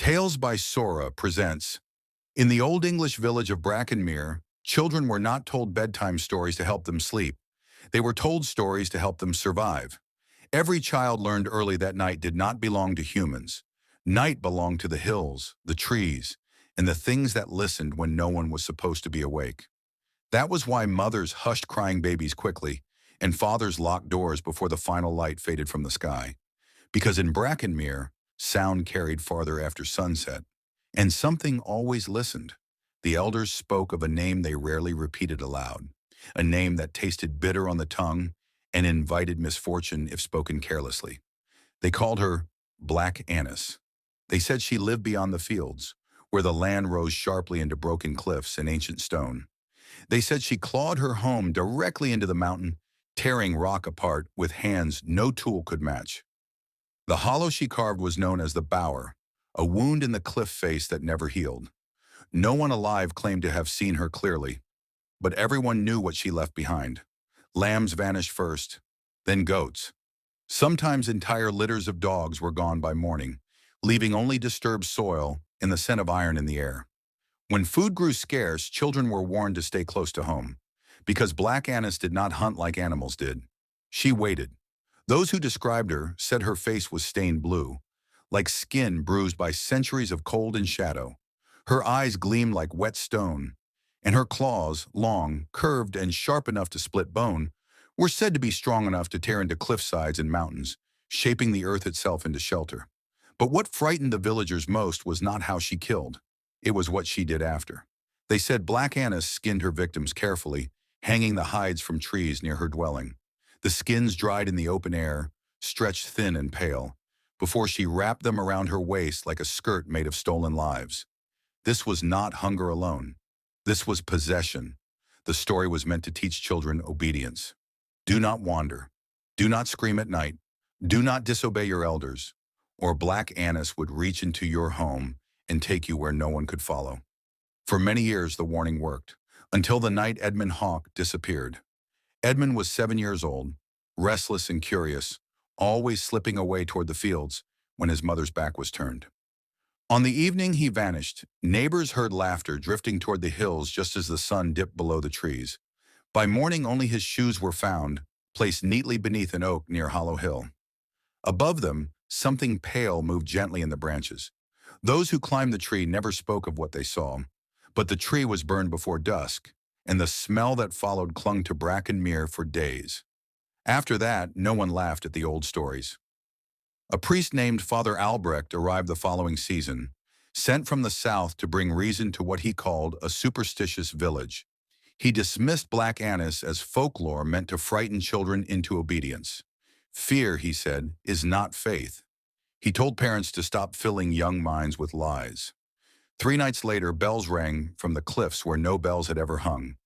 Tales by Sora presents. In the Old English village of Brackenmere, children were not told bedtime stories to help them sleep. They were told stories to help them survive. Every child learned early that night did not belong to humans. Night belonged to the hills, the trees, and the things that listened when no one was supposed to be awake. That was why mothers hushed crying babies quickly, and fathers locked doors before the final light faded from the sky. Because in Brackenmere, sound carried farther after sunset, and something always listened. The elders spoke of a name they rarely repeated aloud, a name that tasted bitter on the tongue and invited misfortune if spoken carelessly. They called her Aganess. They said she lived beyond the fields, where the land rose sharply into broken cliffs and ancient stone. They said she clawed her home directly into the mountain, tearing rock apart with hands no tool could match. The hollow she carved was known as the bower, a wound in the cliff face that never healed. No one alive claimed to have seen her clearly, but everyone knew what she left behind. Lambs vanished first, then goats. Sometimes entire litters of dogs were gone by morning, leaving only disturbed soil and the scent of iron in the air. When food grew scarce, children were warned to stay close to home, because Aganess did not hunt like animals did. She waited. Those who described her said her face was stained blue, like skin bruised by centuries of cold and shadow. Her eyes gleamed like wet stone, and her claws, long, curved, and sharp enough to split bone, were said to be strong enough to tear into cliff sides and mountains, shaping the earth itself into shelter. But what frightened the villagers most was not how she killed. It was what she did after. They said Aganess skinned her victims carefully, hanging the hides from trees near her dwelling. The skins dried in the open air, stretched thin and pale, before she wrapped them around her waist like a skirt made of stolen lives. This was not hunger alone. This was possession. The story was meant to teach children obedience. Do not wander. Do not scream at night. Do not disobey your elders, or Aganess would reach into your home and take you where no one could follow. For many years, the warning worked, until the night Edmund Hawk disappeared. Edmund was 7 years old, restless and curious, always slipping away toward the fields when his mother's back was turned. On the evening he vanished, neighbors heard laughter drifting toward the hills just as the sun dipped below the trees. By morning, only his shoes were found, placed neatly beneath an oak near Hollow Hill. Above them, something pale moved gently in the branches. Those who climbed the tree never spoke of what they saw, but the tree was burned before dusk, and the smell that followed clung to Brackenmere for days. After that, no one laughed at the old stories. A priest named Father Albrecht arrived the following season, sent from the south to bring reason to what he called a superstitious village. He dismissed Aganess as folklore meant to frighten children into obedience. Fear, he said, is not faith. He told parents to stop filling young minds with lies. 3 nights later, bells rang from the cliffs where no bells had ever hung.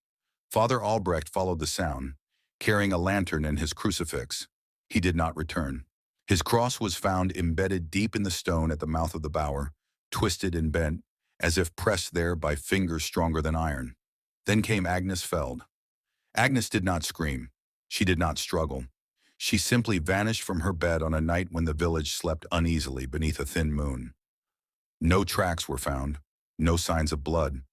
Father Albrecht followed the sound, carrying a lantern and his crucifix. He did not return. His cross was found embedded deep in the stone at the mouth of the bower, twisted and bent, as if pressed there by fingers stronger than iron. Then came Agnes Feld. Agnes did not scream. She did not struggle. She simply vanished from her bed on a night when the village slept uneasily beneath a thin moon. No tracks were found, no signs of blood.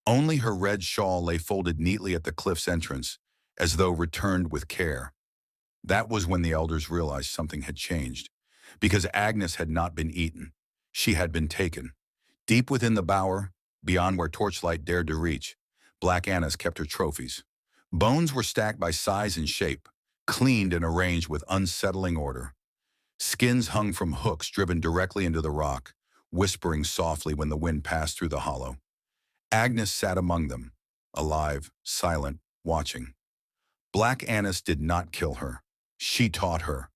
Only her red shawl lay folded neatly at the cliff's entrance, as though returned with care. That was when the elders realized something had changed, because Agnes had not been eaten. She had been taken. Deep within the bower, beyond where torchlight dared to reach, Aganess kept her trophies. Bones were stacked by size and shape, cleaned and arranged with unsettling order. Skins hung from hooks driven directly into the rock, whispering softly when the wind passed through the hollow. Agnes sat among them, alive, silent, watching. Aganess did not kill her. She taught her.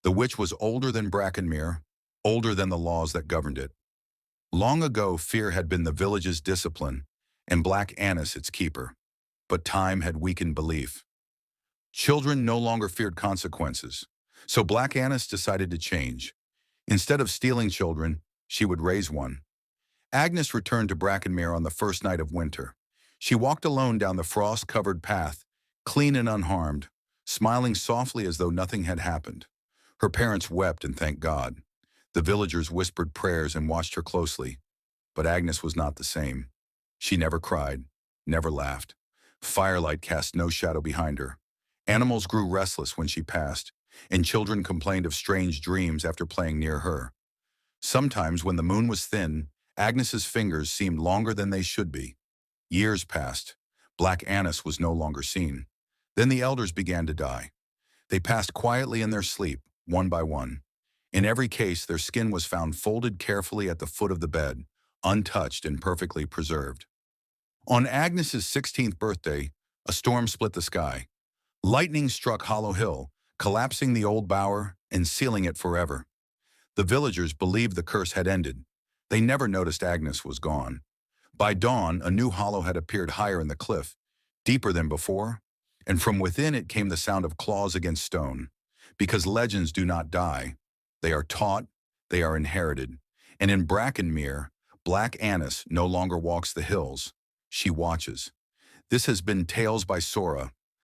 The witch was older than Brackenmere, older than the laws that governed it. Long ago, fear had been the village's discipline, and Aganess its keeper. But time had weakened belief. Children no longer feared consequences, so Aganess decided to change. Instead of stealing children, she would raise one. Agnes returned to Brackenmere on the first night of winter. She walked alone down the frost-covered path, clean and unharmed, smiling softly as though nothing had happened. Her parents wept and thanked God. The villagers whispered prayers and watched her closely, but Agnes was not the same. She never cried, never laughed. Firelight cast no shadow behind her. Animals grew restless when she passed, and children complained of strange dreams after playing near her. Sometimes, when the moon was thin, Agnes's fingers seemed longer than they should be. Years passed. Aganess was no longer seen. Then the elders began to die. They passed quietly in their sleep, one by one. In every case, their skin was found folded carefully at the foot of the bed, untouched and perfectly preserved. On Agnes's 16th birthday, a storm split the sky. Lightning struck Hollow Hill, collapsing the old bower and sealing it forever. The villagers believed the curse had ended. They never noticed Agnes was gone. By dawn, a new hollow had appeared higher in the cliff, deeper than before, and from within it came the sound of claws against stone. Because legends do not die. They are taught, they are inherited. And in Brackenmere, Aganess no longer walks the hills. She watches. This has been Tales by Sora.